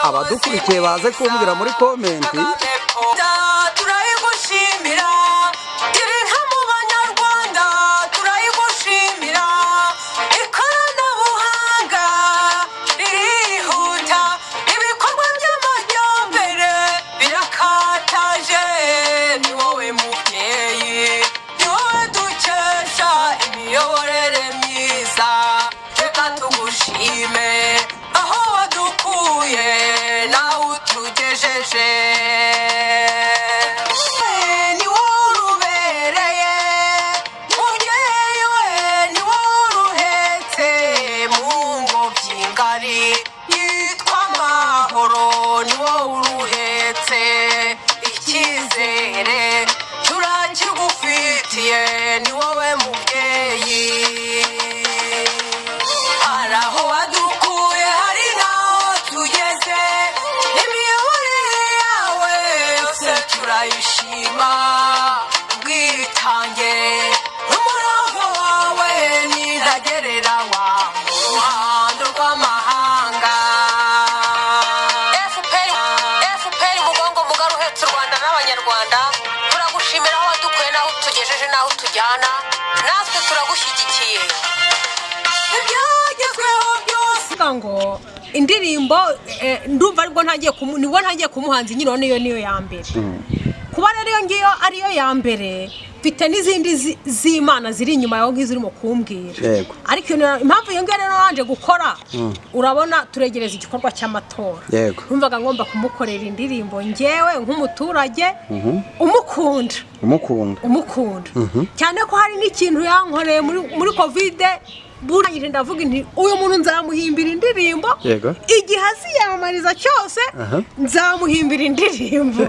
abadukurikiye baze kumbwira muri komenti turayigushimira iri nka mu banyarwanda turayigushimira ikoranabuhanga ririhuta ibikorwa by'amajyambere birakataje ni wowe mubyeyi ni wowe dukesha imiyoborere myiza reka tugushime aho wadukuye nawe utugejeje ni wowe urubereye mubyeyi we ni wowe uruhetse mu ngobyi ngari yitwa amahoro ni wowe uruhetse icyizere turakigufitiye ni wowe mubyeyi hari aho wadukuye hari naho tugeze imiyoborere yawe yose turayishima ubwitange umurava wawe niragereranywa mu ruhando rw'amahanga FPR umugongo mugari uhetse u Rwanda n'abanyarwanda turagushimira aho wadukuye naho utugejeje naho tujyana natwe turagushyigikiye ibyagezweho byose ngo indirimbo ndumva ariko ntagiye kumuhanzi nyine niyo ya mbere kuba rero iyo ngiyo ariyo ya mbere mfite n'izindi z'Imana ziri inyuma yaho nk'izirimo kumbwira ariko impamvu iyo ngiyo rero wanje gukora urabona turegereza igikorwa cy'amatora numvaga ngomba kumukorera indirimbo ngewe nk'umuturage umukunda cyane ko hari n'ikintu yankoreye muri covid burangije ndavuga nti uyu muntu nzamuhimbira indirimbo igihe aziyamamariza cyose nzamuhimbira indirimbo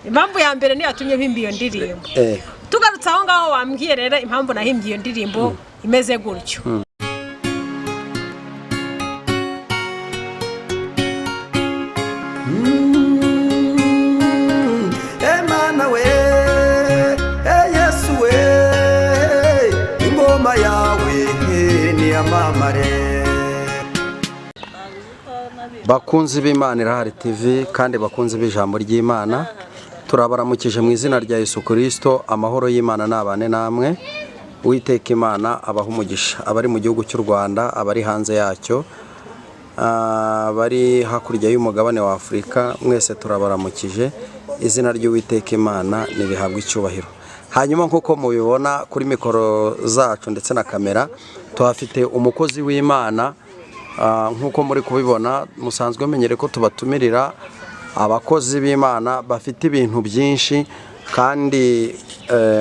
impamvu ya mbere niyo yatumye mpimba iyo ndirimbo tugarutse aho ngaho wambwiye rero impamvu nahimbye iyo ndirimbo imeze gutyo Emana we Yesu we ingoma yawe niyamamare bakunzi b'Imana irahari TV kandi bakunzi b'ijambo ry'Imana turabaramukije mu izina rya Yesu Kristo amahoro y'Imana nabane namwe Uwiteka Imana abaha umugisha abari mu gihugu cy'u Rwanda abari hanze yacyo bari hakurya y'umugabane wa Afurika mwese turabaramukije izina ry'Uwiteka Imana nibihabwa icyubahiro hanyuma nkuko mubibona kuri mikoro zacu ndetse na kamera tuhafite umukozi w'Imana nkuko muri kubibona musanzwe menyere ko tubatumirira abakozi b'Imana bafite ibintu byinshi kandi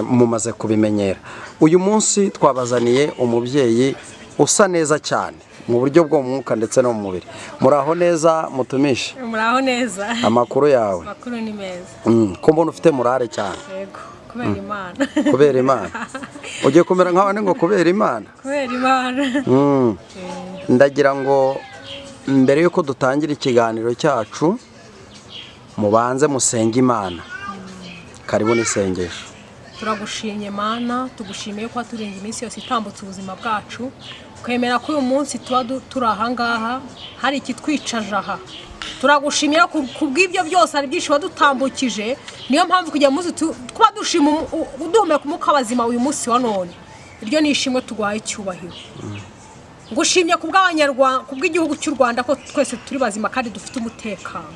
mumaze kubimenyera uyu munsi twabazaniye umubyeyi usa neza cyane mu buryo bwo mu mwuka ndetse no mu mubiri muraho neza mutumishe muraho neza amakuru yawe makuru ni meza ko mbona ufite murare cyane yego Imana kubera Imana ugiye kumera nk'abane ngo kubera Imana ndagira ngo mbere yuko dutangira ikiganiro cyacu mubanze musenge Imana karibu n'isengesho turagushimye Mana tugushimiye ko turenga iminsi yose itambutse ubuzima bwacu kwemera ko uyu munsi tuba turi aha ngaha hari ikitwicaje aha turagushimira kubw'ibyo byose ari byinshi wadutambukije niyo mpamvu kujya muzi kuba dushima uduhumeka umwuka w'abazima uyu munsi wa none iryo ni ishimwe tuguhaye icyubahiro ngushimye kubw'abanyarwanda kubw'igihugu cy'u Rwanda ko twese turi bazima kandi dufite umutekano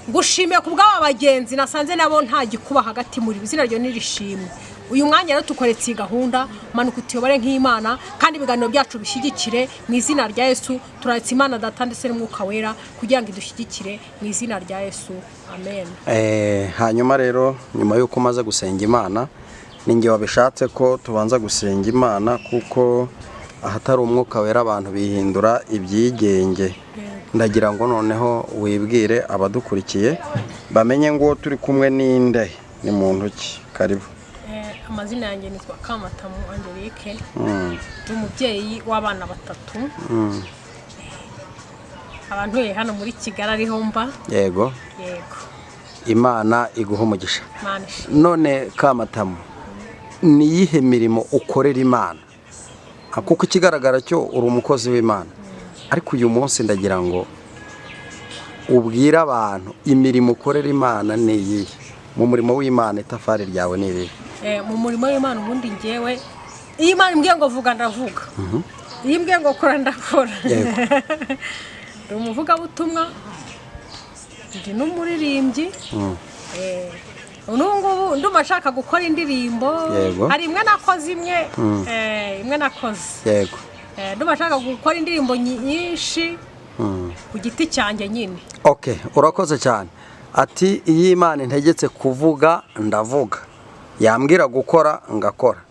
ngushimye kubw'aba bagenzi nasanze nabo nta gikuba hagati muri izina ryo nirishimwe uyu mwanya rero tukoretse gahunda manuka utuyobore nk'Imana kandi ibiganiro byacu bishyigikire mu izina rya Yesu turatse Imana data ndetse n'umwuka wera kugira ngo idushyigikire mu izina rya Yesu amen hanyuma rero nyuma yuko umaze gusenga Imana ninge wabishatse ko tubanza gusenga Imana kuko ahatari umwuka wera abantu bihindura ibyigenge ndagira ngo noneho wibwire abadukurikiye bamenye ngo turi kumwe n'inde ni muntu ki karibu amazina yanjye nitwa Kamatamu Angelique umubyeyi w'abana batatu abantu hano muri Kigali ariho mba yego Imana iguha umugisha none Kamatamu ni yihe mirimo ukorera Imana kuko ikigaragara cyo uri umukozi w'Imana. Ariko uyu munsi ndagira ngo ubwira abantu imirimo ukorera Imana ni iyihe. Mu murimo w'Imana itafari ryawe ni irihe? Mu murimo w'Imana ubundi ngewe iyo Imana imbwiye ngo vuga ndavuga, iyo imbwiye ngo kora ndakora. Ndi umuvugabutumwa, ndi n'umuririmbyi. N'ubu ndumva nshaka gukora indirimbo. Hari imwe nakoze imwe nakoze. Ndumva nshaka gukora indirimbo nyinshi ku giti cyanjye nyine. Okay, urakoze cyane. Ati iyi Imana integetse kuvuga ndavuga, yambwira gukora ngakora.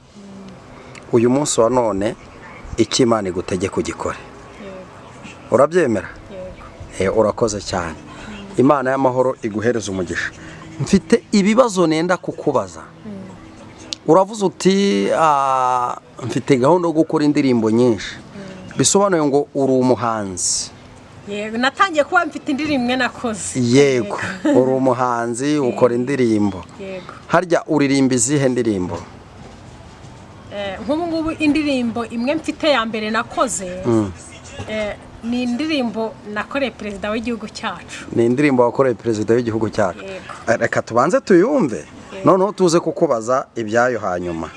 Uyu munsi wa none iki Imana igutege kugikora. Urabyemera? Urakoze cyane. Imana y'amahoro iguhereza umugisha. Mfite ibibazo nenda kukubaza. Uravuze uti mfite gahunda yo gukora indirimbo nyinshi. Bisobanuye ngo uri umuhanzi. Yego, natangiye kuba mfite indirimbo nakoze. Yego, uri umuhanzi ukora indirimbo. Yego. Harya uririmba izihe ndirimbo? Nk'ubu ngubu indirimbo imwe mfite ya mbere nakoze ni indirimbo nakoreye perezida w'igihugu cyacu. Ni indirimbo wakoreye perezida w'igihugu cyacu. Reka tubanze tuyumve, noneho tuze kukubaza ibyayo hanyuma.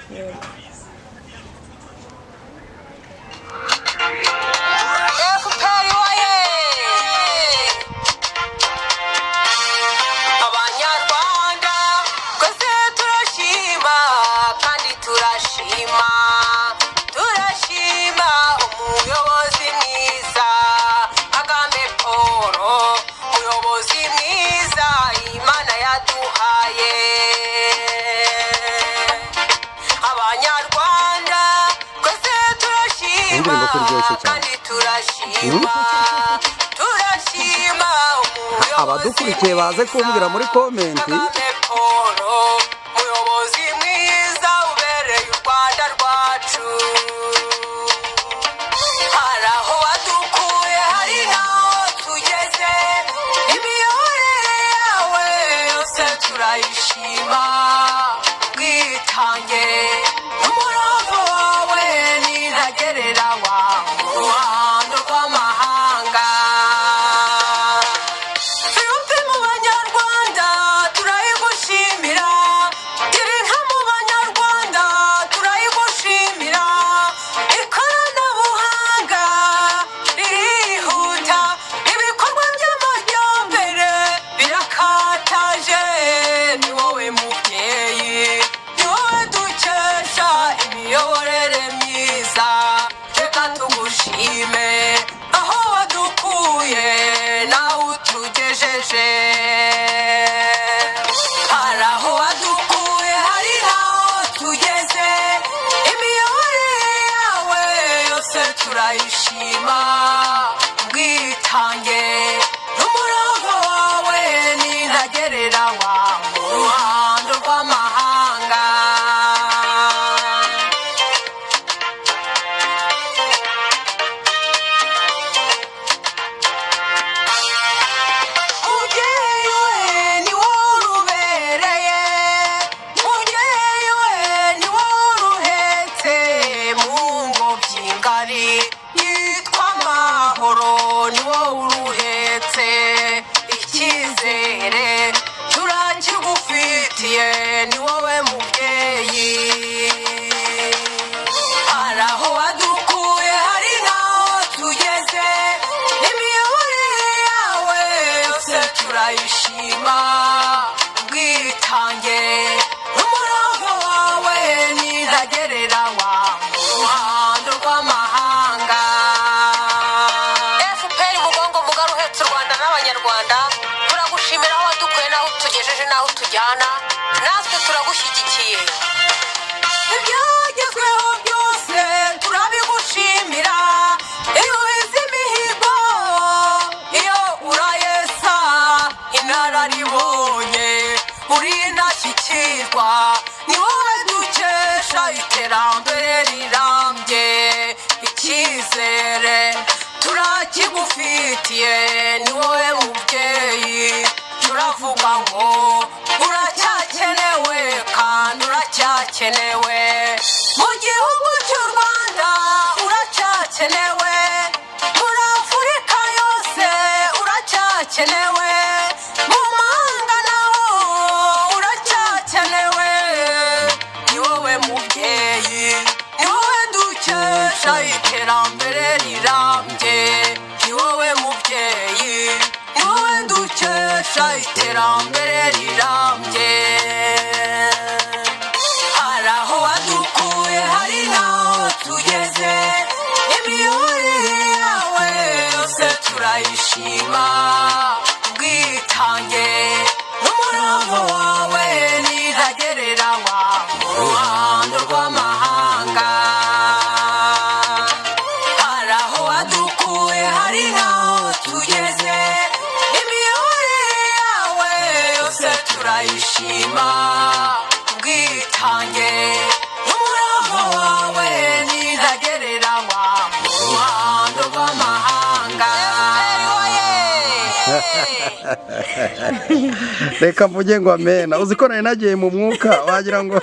Abadukurikiye baze kumbwira muri komenti. Umuyobozi mwiza ubereye u Rwanda rwacu. Hari aho wadukuye, hari naho tugeze. Imiyoborere yawe yose turayishima. Bwitange n'umurava wawe nintagereranywa mu ruhando rw'amahanga. Hari aho wadukuye, hari naho tugeze. Imiyoborere yawe yose turayishima. Bwitange n'umurava wawe nintagereranywa mu ruhando rw'amahanga. Bwitange n'umurava wawe nintagereranywa mu ruhando rw'amahanga. FPR umugongo mugari uhetse u Rwanda n'abanyarwanda, turagushimira aho wadukuye n'aho tugejeje n'aho tujyana. Natwe turagushyigikiye. Ibyagezweho byose turabigushimira. Iyo uhize imihigo, iyo urayesa inararibonye, uri indashyikirwa. Ni wowe dukesha iterambere rirambye. Icyizere turakigufitiye, ni wowe mubyeyi. Turavuga ngo uracyakenewe kandi uracyakenewe mu gihugu cy'u Rwanda. uracyakenewe muri Afurika yose uracyakenewe mu mahanga naho uracyakenewe ni wowe mubyeyi ni wowe dukesha iterambere rirambye ni wowe mubyeyi ni wowe dukesha iterambere rirambye hari aho wadukuye hari naho tugeze imiyoborere yawe yose turayishima ubwitange n'umurava wawe ntihagereranywa mu ruhando rw'amahanga hari aho wadukuye hari naho tugeze imiyoborere yawe yose turayishima ubwitange n'umurava wawe ntihagereranywa mu ruhando rw'amahanga reka mvuge ngo amena uzi ko nari nagiye mu mwuka wagira ngo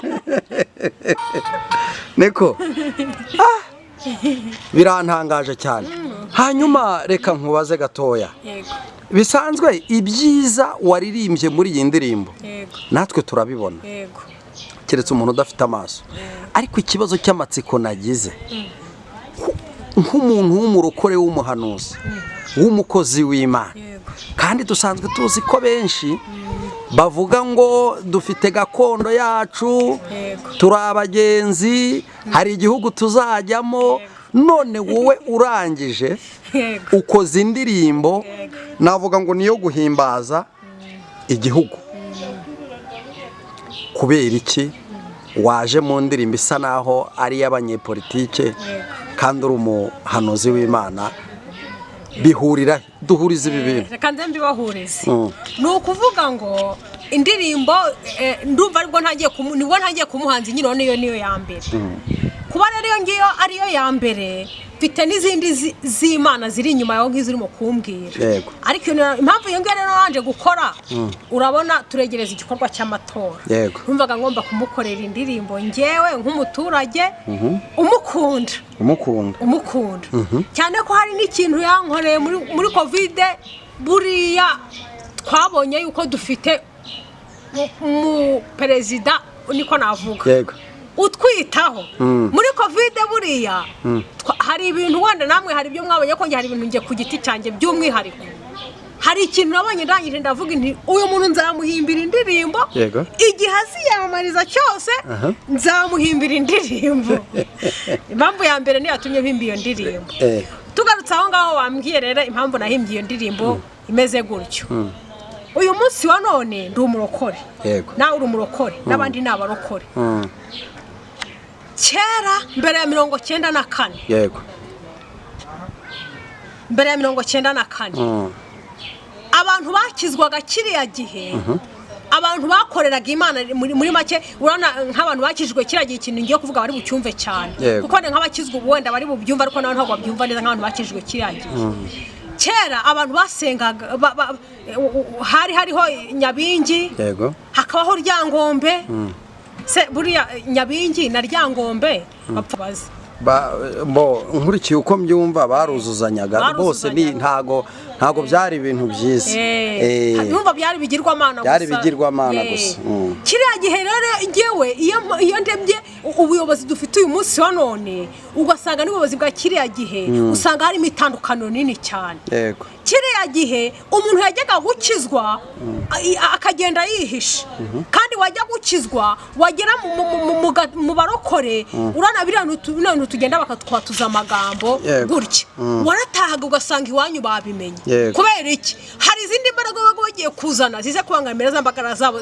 niko birantangaje cyane hanyuma reka nkubaze gatoya yego bisanzwe ibyiza waririmbye muri iyi ndirimbo yego natwe turabibona yego keretse umuntu udafite amaso ariko ikibazo cy'amatsiko nagize nk'umuntu w'umurokore w'umuhanuzi w'umukozi w'Imana yego kandi dusanzwe tuzi ko benshi bavuga ngo dufite gakondo yacu yego turi abagenzi hari igihugu tuzajyamo none wowe urangije yego ukoze indirimbo navuga ngo niyo guhimbaza igihugu kubera iki waje mu ndirimbo isa naho ari iy'abanyepolitike kandi uri umuhanuzi w'Imana bihurira duhuriza ibi bintu reka nze mbibahurize ni ukuvuga ngo indirimbo ndumva aribwo ntagiye kumuhanzi nyine niyo ya mbere kuba rero iyo ngiyo ariyo ya mbere mfite n'izindi z'Imana ziri inyuma yaho nk'izirimo kumbwira ariko impamvu iyo ngiyo rero wanje gukora urabona turegereza igikorwa cy'amatora numvaga ngomba kumukorera indirimbo ngewe nk'umuturage umukunda cyane ko hari n'ikintu yankoreye muri covid buriya twabonye yuko dufite mu perezida niko navuga utwitaho muri covid buriya hari ibintu wenda namwe hari ibyo mwabonye ko hari ibintu ngiye ku giti cyanjye by'umwihariko hari ikintu nabonye ndangije ndavuga nti uyu muntu nzamuhimbira indirimbo igihe aziyamamariza cyose nzamuhimbira indirimbo impamvu ya mbere niyo yatumye mpimba iyo ndirimbo tugarutse aho ngaho wambwiye rero impamvu nahimbye iyo ndirimbo imeze gutyo uyu munsi wa none ndi umurokore nawe uri umurokore n'abandi ni abarokore kera mbere ya 94 yego mbere ya 94 abantu bakizwaga kiriya gihe abantu bakoreraga Imana muri make urana nk'abantu bakijwe kiriya gihe ikintu ngiye kuvuga bari bucyumve cyane kuko nk'abakizwa wenda bari bubyumva ariko nawe ntabwo babyumva neza nk'abantu bakijwe kiriya gihe kera abantu basengaga hariho Nyabingi hakabaho Ryangombe se buriya Nyabingi na Ryangombe bapfa bazi nkurikiye uko mbyumva baruzuzanyaga bose ni ntago byari ibintu byiza numva byari bigirwamana gusa kiriya gihe rero ngewe iyo ndebye ubuyobozi dufite uyu munsi wa none ugasanga n'ubuyobozi bwa kiriya gihe usanga harimo itandukaniro nini cyane kiriya gihe umuntu yajyaga gukizwa akagenda yihisha kandi wajya gukizwa wagera mu barokore urana biriya tugenda bakatwatuza amagambo gutya waratahaga ugasanga iwanyu babimenye kubera iki hari izindi mbaraga bagiye kuzana zize kubangamira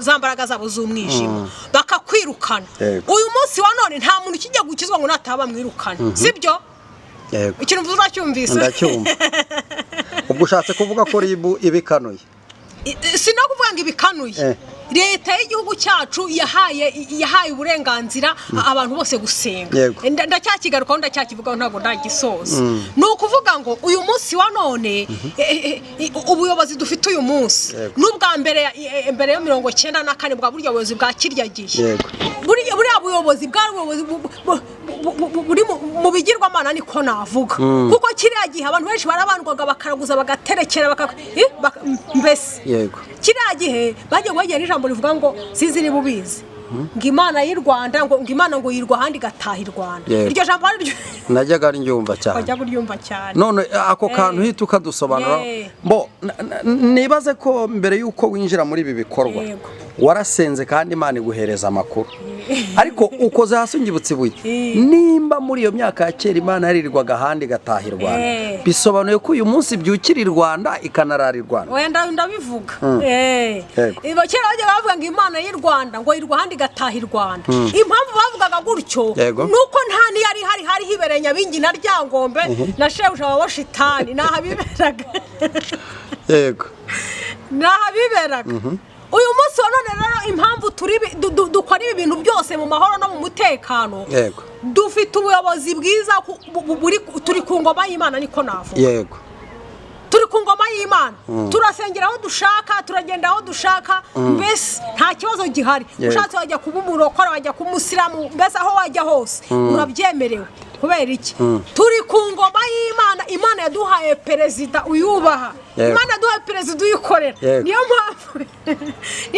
za mbaraga zabo z'umwijima bakakwirukana uyu munsi wa none nta muntu kijya gukizwa ngo nataba mwirukana sibyo ikintu mvuze cyumvise ndacyumva ubwo ushatse kuvuga ko ribu ibikanuye sinakuvuga ngo ibikanuye leta y'igihugu cyacu yahaye uburenganzira abantu bose gusenga ndacyakigarukaho ndacyakivugaho ntabwo ndagisoza ni ukuvuga ngo uyu munsi wa none ubuyobozi dufite uyu munsi n'ubwa mbere ya 94 bwa buryo buyobozi bwa kirya gihe buriya buyobozi bwari buri mu bigirwamana niko navuga kuko kiriya gihe abantu benshi barabandwaga bakaraguza bagaterekera mbese yego kiriya gihe bagiye bagera n'ijambo rivuga ngo sizi niba ubizi ngo Imana y'u Rwanda ngo Imana ngo yirwa ahandi gataha i Rwanda iryo jambo ari ryo najyaga ryumva cyane wajya kuryumva cyane none ako kantu hita ukadusobanura bo nibaze ko mbere yuko winjira muri ibi bikorwa warasenze kandi Imana iguhereza amakuru ariko ukoze hasi ngibutse ibuye nimba muri iyo myaka ya kera Imana yarirwaga ahandi gataha i Rwanda bisobanuye ko uyu munsi byukira i Rwanda ikanarara i Rwanda wenda ndabivuga kera bajya bavuga ngo Imana y'u Rwanda ngo yirwa ahandi gataha i Rwanda impamvu bavugaga gutyo nuko nta ni yari hari hibereye Nyabingi na Ryangombe na Shebuja wa Shitani nahabiberaga yego nahabiberaga uyu munsi none rero impamvu dukora ibi bintu byose mu mahoro no mu mutekano dufite ubuyobozi bwiza turi ku ngoma y'Imana niko navuga yego turi ku ngoma y'Imana turasengera aho dushaka turagenda aho dushaka mbese nta kibazo gihari ushatse wajya kuba umurokora wajya ku musiramu mbese aho wajya hose urabyemerewe kubera iki turi ku ngoma y'Imana Imana yaduhaye perezida uyubaha Imana yaduhaye perezida uyikorera niyo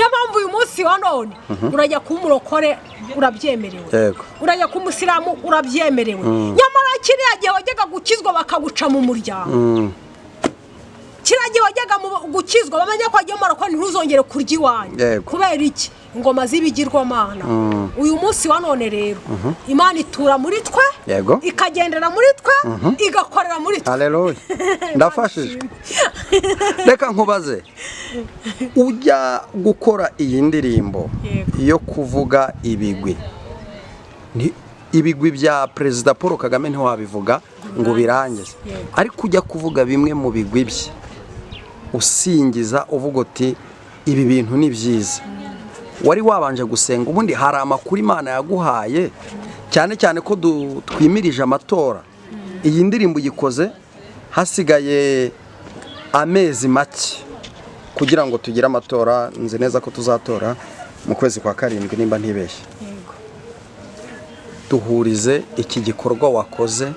mpamvu uyu munsi wa none urajya ku murokore urabyemerewe urajya ku musiramu urabyemerewe nyamara kiriya gihe wajyaga gukizwa bakaguca mu muryango kiragiye wajyaga gukizwa bamenya ko agiye marako ntuzongere kurya iwanyu kubera iki ingoma z'ibigirwamana uyu munsi wa none rero Imana itura muri twe ikagendera muri twe igakorera muri twe haleluya ndafashije reka nkubaze ujya gukora iyi ndirimbo yo kuvuga ibigwi ibigwi bya Perezida Paul Kagame ntiwabivuga ngo birangize ariko ujya kuvuga bimwe mu bigwi bye usingiza uvuga uti ibi bintu ni byiza wari wabanje gusenga ubundi hari amakuru Imana yaguhaye cyane cyane ko twimirije amatora iyi ndirimbo yikoze hasigaye amezi make kugira ngo tugire amatora nzi neza ko tuzatora mu kwezi kwa karindwi nimba ntibeshye duhurize iki gikorwa wakoze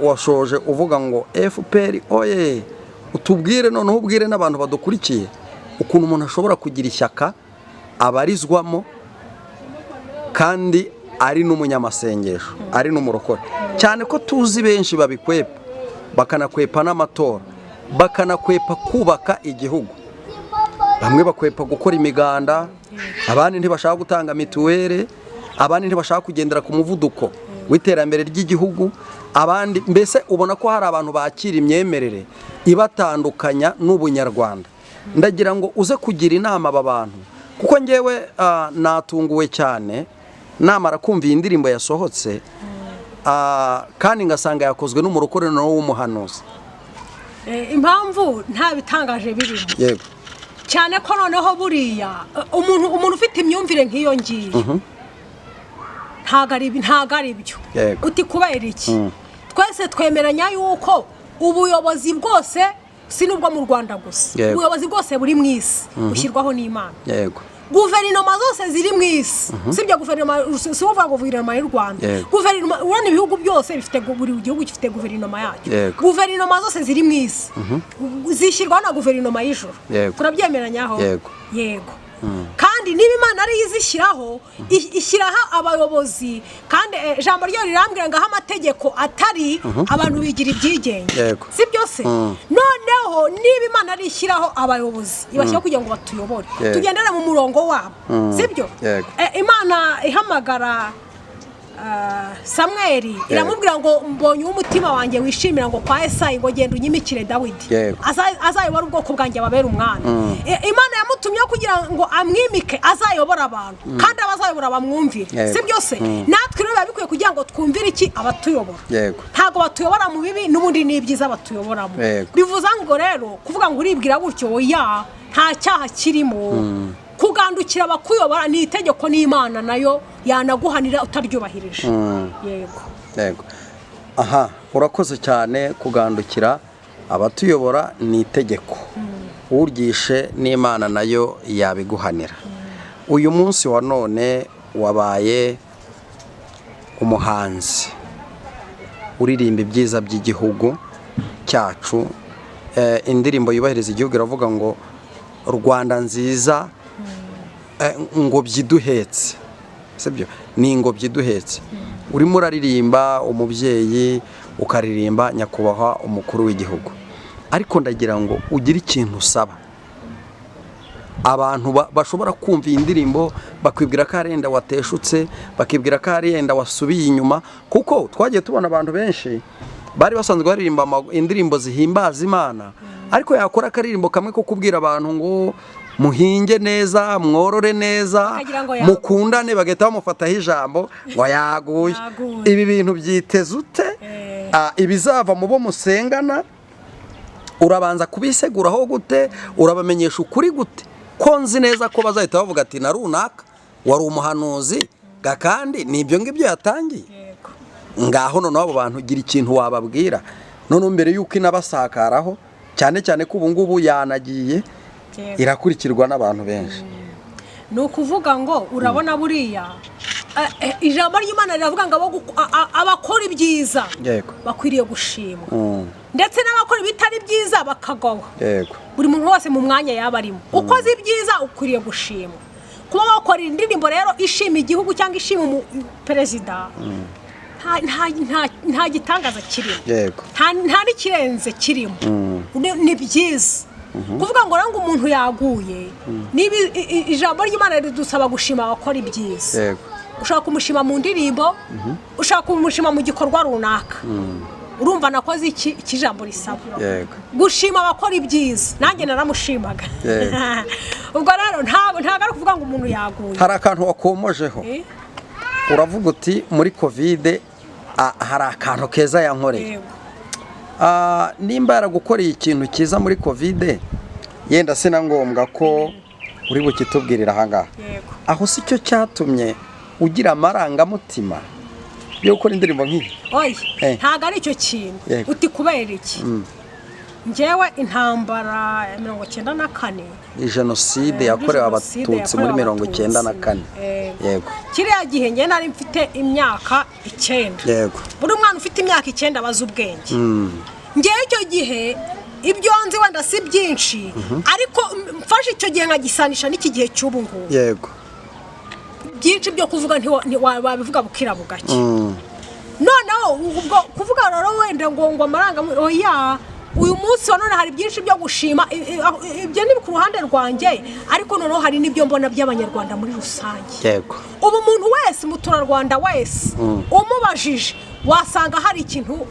washoje uvuga ngo FPR oye utubwire noneho ubwire n'abantu badukurikiye ukuntu umuntu ashobora kugira ishyaka abarizwamo kandi ari n'umunyamasengesho ari n'umurokore cyane ko tuzi benshi babikwepa bakanakwepa n'amatora bakanakwepa kubaka igihugu bamwe bakwepa gukora imiganda abandi ntibashaka gutanga mituwere abandi ntibashaka kugendera ku muvuduko w'iterambere ry'igihugu abandi mbese ubona ko hari abantu bakira imyemerere ibatandukanya n'ubunyarwanda ndagira ngo uze kugira inama aba bantu kuko ngewe natunguwe cyane namara kumva iyi ndirimbo yasohotse kandi ngasanga yakozwe n'umurokore w'umuhanuzi impamvu nta bitangaje birimo yego cyane ko noneho buriya umuntu ufite imyumvire nk'iyo ngiyo ntago ari byo uti kubera iki twese twemeranya yuko ubuyobozi bwose si n'ubwo mu Rwanda gusa ubuyobozi bwose buri mu isi bushyirwaho n'Imana yego guverinoma zose ziri mu isi sibyo guverinoma si uvuga guverinoma y'u Rwanda guverinoma urana ibihugu byose bifite buri gihugu gifite guverinoma yacyo guverinoma zose ziri mu isi zishyirwaho na guverinoma y'ijuru turabyemeranyaho yego kandi niba Imana ari izishyiraho ishyiraho abayobozi kandi ijambo ryo rirambwira ngo aho amategeko atari abantu bigira ibyigenge si byose noneho niba Imana ari ishyiraho abayobozi ibashyiraho kugira ngo batuyobore tugendere mu murongo wabo si byo Imana ihamagara Samweli iramubwira ngo mbonye umutima wanjye wishimira ngo kwa Esayi ngo genda unyimikire Dawidi azayobora ubwoko bwanjye ababera umwana Imana yamutumye kugira ngo amwimike azayobora abantu kandi abazayobora bamwumvire si byose natwe rero babikuye kugira ngo twumvire iki abatuyobora ntago batuyobora mu bibi n'ubundi n'ibyiza batuyoboramo bivuza ngo rero kuvuga ngo uribwira gutyo oya nta cyaha kirimo kugandukira abakuyobora ni itegeko n'Imana nayo yanaguhanira utaryubahirije yego aha urakoze cyane kugandukira abatuyobora ni itegeko uryishe n'Imana nayo yabiguhanira uyu munsi wa none wabaye umuhanzi uririmba ibyiza by'igihugu cyacu, indirimbo yubahiriza igihugu iravuga ngo Rwanda nziza ingobyi iduhetse, sibyo? Ni ingobyi iduhetse. Urimo uraririmba umubyeyi, ukaririmba nyakubahwa umukuru w'igihugu, ariko ndagira ngo ugire ikintu usaba abantu bashobora kumva iyi ndirimbo, bakwibwira ko arenda wateshutse, bakibwira ko arenda wasubiye inyuma, kuko twagiye tubona abantu benshi bari basanzwe baririmba indirimbo zihimbaza Imana, ariko yakora akaririmbo kamwe ko kubwira abantu ngo muhinge neza, mworore neza, mukundane, bagahita bamufataho ijambo ngo yaguye. Ibi bintu byiteze ute? Ibizava mu bo musengana urabanza kubiseguraho gute? Urabamenyesha ukuri gute? Ko nzi neza ko bazahita bavuga ati na runaka wari umuhanuzi kandi nibyo ngibyo yatangiye. Ngaho none abo bantu gira ikintu wababwira, none mbere yuko inabasakaraho, cyane cyane ko ubu ngubu yanagiye irakurikirwa n'abantu benshi. Ni ukuvuga ngo urabona buriya ijambo ry'Imana riravuga ngo abakora ibyiza bakwiriye gushimwa, ndetse n'abakora ibitari byiza bakagawa. Buri muntu wese mu mwanya yaba arimo, ukoze ibyiza ukwiriye gushimwa. Kuba wakora indirimbo rero ishima igihugu cyangwa ishima perezida, nta gitangaza kirimo, nta n'ikirenze kirimo, ni byiza. Kuvuga ngo rango umuntu yaguye, niba ijambo ry'Imana ridusaba gushima abakora ibyiza. Ushaka kumushima mu ndirimbo, ushaka kumushima mu gikorwa runaka, urumva nakoze iki kijambo risaba gushima abakora ibyiza. Nanjye naramushimaga. Ubwo rero ntabwo ari kuvuga ngo umuntu yaguye. Hari akantu wakomojeho, uravuga uti muri covid hari akantu keza yankoreye. Nimba yaragukoreye ikintu kiza muri covid, yenda sina ngombwa ko uri bukitubwirira ahangaha, aho si cyo cyatumye ugira amarangamutima yo gukora indirimbo nk'iyi? Oya, ntago ari icyo kintu. Uti kubera iki? Njyewe intambara ya 1994, jenoside yakorewe abatutsi muri 1994, yego, kiriya gihe njye nari mfite imyaka 9. Yego, buri mwana ufite imyaka 9 abaza ubwenge. Njyewe icyo gihe ibyo nzi wenda si byinshi, ariko mfashe icyo gihe nkagisanisha n'iki gihe cy'ubu ngubu. Yego, byinshi byo kuvuga wabivuga bukira bugake. Noneho ubwo kuvuga rero wenda ngo amaranga, oya, uyu munsi wa none hari byinshi byo gushima. Ibyo ni ku ruhande rwanjye, ariko noneho hari n'ibyo mbona by'abanyarwanda muri rusange. Yego, ubu muntu wese, muturarwanda wese umubajije wasanga hari ikintu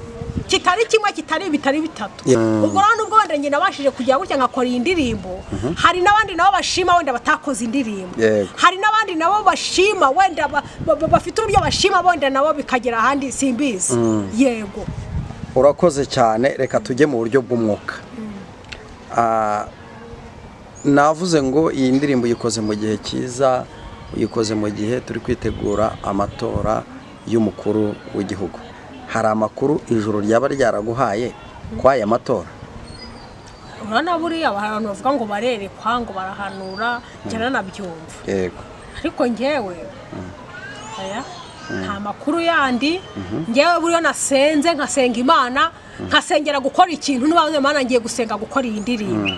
kitari kimwe, kitari bitari bitatu. Ubwo rero nubwo wenda njye nabashije kujya gutya ngakora iyi ndirimbo, hari n'abandi nabo bashima wenda batakoze indirimbo, hari n'abandi nabo bashima wenda bafite uburyo bashima wenda nabo bikagera ahandi simbizi. Yego, urakoze cyane. Reka tujye mu buryo bw'umwuka. Navuze ngo iyi ndirimbo uyikoze mu gihe cyiza, uyikoze mu gihe turi kwitegura amatora y'umukuru w'igihugu. Hari amakuru ijuru ryaba ryaraguhaye kwa aya matora? urana buriya abantu bavuga ngo barerekwa ngo barahanura, njyana nabyumva. Yego, ariko njyewe aya nta makuru yandi. Njyewe buriya nasenze, nkasenga Imana, nkasengera gukora ikintu, n'abaze Imana ngiye gusenga gukora iyi ndirimbo,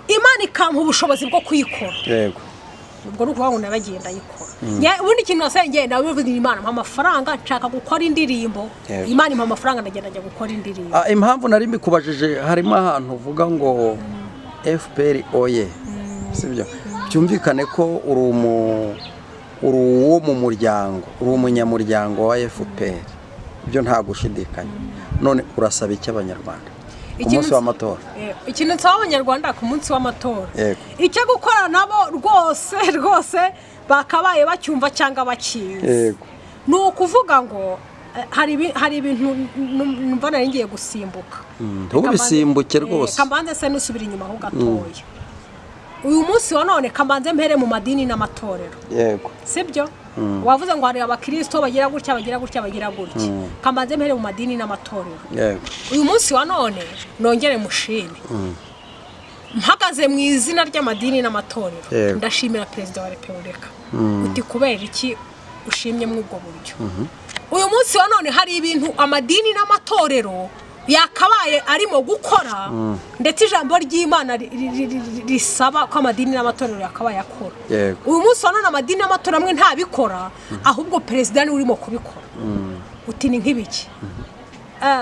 Imana ikampa ubushobozi bwo kuyikora. Yego, ubwo nukuvuga ngo naragenda yikora. Ubundi ikintu nasengeye nabivuze Imana mpa amafaranga, nshaka gukora indirimbo. Imana impa amafaranga, ndagenda njya gukora indirimbo. Impamvu nari mbikubajije, harimo ahantu uvuga ngo FPR oye, sibyo? Byumvikane ko uri uwo mu muryango, uri umunyamuryango wa FPR, ibyo nta gushidikanya. None urasaba iki abanyarwanda ku munsi w'amatora? Ikintu nsaba abanyarwanda ku munsi w'amatora, icyo gukora nabo rwose bakabaye bacyumva cyangwa bakizi. Ni ukuvuga ngo hari ibintu numva nari ngiye gusimbuka. Ntubisimbuke rwose, kambanze se nusubira inyuma ho gatoya. Uyu munsi wa none kambanze mpere mu madini n'amatorero. Yego, sibyo? Wavuze ngo hari abakristo bagira gutya. Kambanze mpere mu madini n'amatorero. Yego, uyu munsi wa none nongere mushime. Mpagaze mu izina ry'amadini n'amatorero, ndashimira Perezida wa Repubulika. Uti kubera iki ushimye mu ubwo buryo? uyu munsi wa none hari ibintu amadini n'amatorero yakabaye arimo gukora ndetse ijambo ry'Imana risaba ko amadini n'amatorero yakabaye akora. Uyu munsi wa none amadini n'amatorero amwe ntabikora ahubwo perezida ni urimo kubikora. Uti ni nk'ibiki?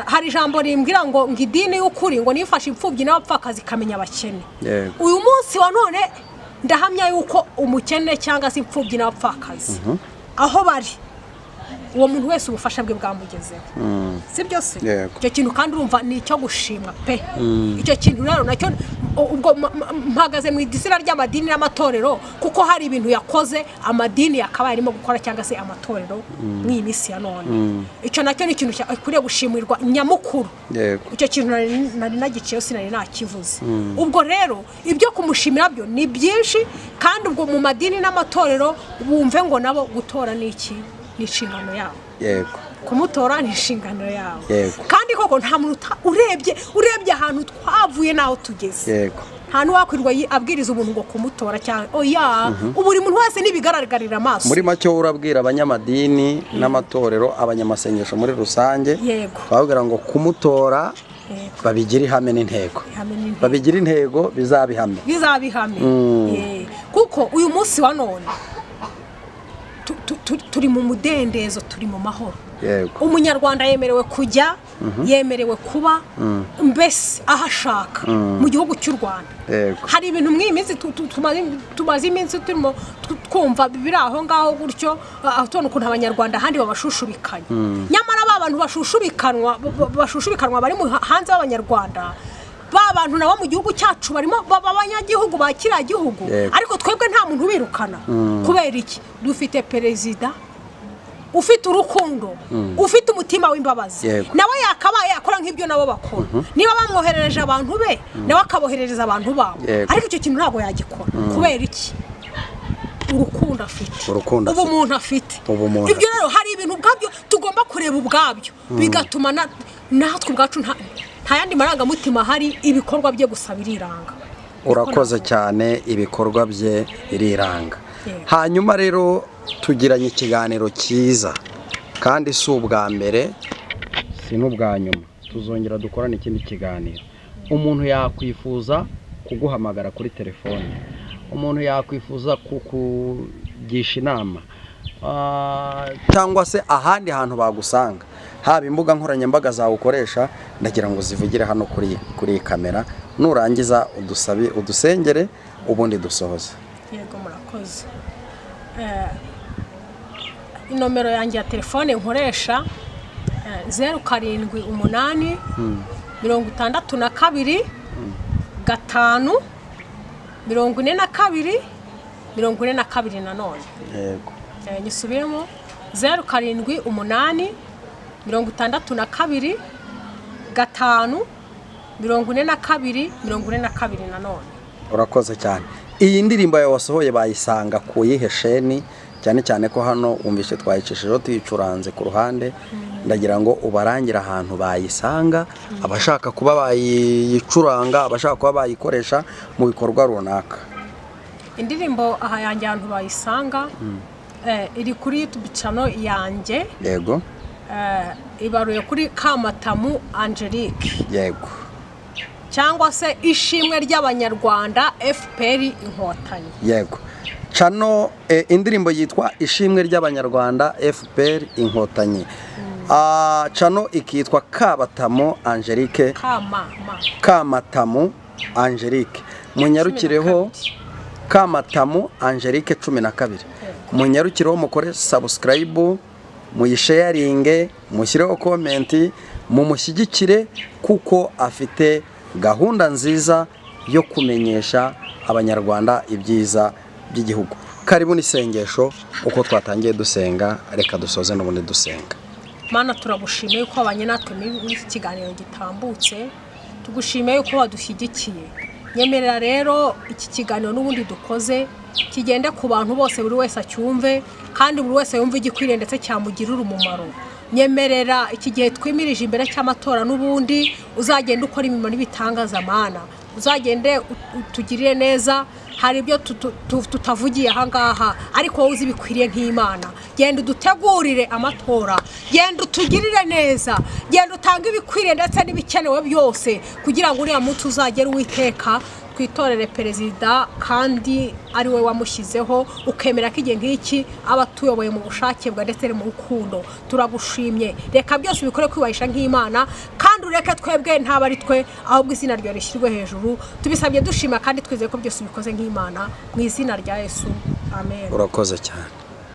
Hari ijambo rimbwira ngo idini y'ukuri ngo nifashe imfubyi n'abapfakazi kamenya abakene. Uyu munsi wa none ndahamya yuko umukene cyangwa se imfubyi n'abapfakazi aho bari uwo muntu wese ubufasha bwe bwamugezeho. Si byose icyo kintu kandi urumva ni icyo gushimwa pe. Icyo kintu rero nacyo ubwo mpagaze mu idisira ry'amadini n'amatorero kuko hari ibintu yakoze amadini yakabaye arimo gukora cyangwa se amatorero mw'iyi minsi ya none. Icyo nacyo ni ikintu cyakuriye gushimirwa nyamukuru. Icyo kintu nari nagiciye sinari nakivuze. Ubwo rero ibyo kumushimira byo ni byinshi kandi ubwo mu madini n'amatorero bumve ngo nabo gutora ni iki ni inshingano yabo. Kumutora ni inshingano yabo. Kandi koko nta muntu urebye ahantu twavuye naho tugeze. Nta n'uwakwirwa abwiriza umuntu ngo kumutora cyane oya buri muntu wese nibigaragarira amaso. Muri make urabwira abanyamadini n'amatorero abanyamasengesho muri rusange babwira ngo kumutora babigira ihame n'intego. Babigira intego bizabihame. Kuko uyu munsi wa none turi mu mudendezo turi mu mahoro. Umunyarwanda yemerewe kujya yemerewe kuba mbese ahashaka mu gihugu cy'u Rwanda. Hari ibintu mw'iminsi tumaze iminsi turimo twumva biri aho ngaho gutyo tubona ukuntu abanyarwanda handi babashushubikanye. Nyamara abantu bashushubikanwa bari hanze y'abanyarwanda bantu nabo mu gihugu cyacu barimo abanyagihugu ba kiriya gihugu ariko twebwe nta muntu ubirukana. Kubera iki? Dufite perezida ufite urukundo ufite umutima w'imbabazi nawe yakabaye akora nk'ibyo nabo bakora. Niba bamwoherereje abantu be nawe akaboherereza abantu babo ariko icyo kintu ntabwo yagikora. Kubera iki? Urukundo afite, ubumuntu afite. Ibyo rero hari ibintu ubwabyo tugomba kureba ubwabyo bigatuma natwe ubwacu nta yandi marangamutima hari ibikorwa bye gusa biriranga. Urakoze cyane, ibikorwa bye biriranga. Hanyuma rero tugiranye ikiganiro cyiza kandi si ubwa mbere si n'ubwa nyuma, tuzongera dukorana ikindi kiganiro. Umuntu yakwifuza kuguhamagara kuri telefone, umuntu yakwifuza kukugisha inama cyangwa se ahandi hantu bagusanga, haba imbuga nkoranyambaga zawe ukoresha, ndagira ngo zivugire hano kuri kamera. Nurangiza udusengere ubundi dusohoze. Yego murakoze. Inomero yanjye ya telefone nkoresha 078 62 5 42 42 nanone. Yego. Nyisubiremo 078 62 5 42 42 nanone. Urakoze cyane. Iyi ndirimbo yawe wasohoye bayisanga ku yihe sheni? Cyane cyane ko hano umvishe twayicishije tuyicuranze ku ruhande, ndagira ngo ubarangira ahantu bayisanga, abashaka kuba bayicuranga, abashaka kuba bayikoresha mu bikorwa runaka. Indirimbo aha yanjye ahantu bayisanga iri kuri YouTube channel yanjye. Yego. Ibaruye kuri Kamatamu Angelique. Yego. Cyangwa se ishimwe ry'abanyarwanda FPR Inkotanyi. Yego. Channel indirimbo yitwa ishimwe ry'abanyarwanda FPR Inkotanyi. Channel ikitwa Kamatamu Angelique. Kamatamu Angelique. Munyarukireho Kamatamu Angelique 12. Munyarukireho mukore subscribe, muyisharinge, mushyireho comment, mumushyigikire kuko afite gahunda nziza yo kumenyesha abanyarwanda ibyiza by'igihugu. Karibu n'isengesho uko twatangiye dusenga, reka dusoze n'ubundi dusenga. Mana turagushimiye ko abanye natwe muri iki kiganiro gitambutse, tugushimiye ko wadushyigikiye. Nyemerera rero iki kiganiro n'ubundi dukoze kigende ku bantu bose, buri wese acyumve kandi buri wese yumve igikwiriye ndetse cyamugirira umumaro. Nyemerera iki gihe twimirije imbere cy'amatora n'ubundi uzagenda ukora imirimo n'ibitangaza Mana, uzagende utugirire neza hari ibyo tutavugiye aha ngaha ariko wowe uzi bikwiriye nk'Imana genda udutegurire amatora genda utugirire neza genda utange ibikwiriye ndetse n'ibikenewe byose kugira ngo uriya munsi uzagere Uwiteka twitorere perezida kandi ari we wamushyizeho ukemera ko igihe nk'iki aba tuyoboye mu bushake bwa ndetse mu rukundo turagushimye reka byose ubikore kwibasha nk'Imana kandi ureke twebwe ntaba ari twe ahubwo izina ryawe rishyirwe hejuru tubisabye dushima kandi twizeye ko byose ubikoze nk'Imana mu izina rya Yesu amen. Urakoze cyane.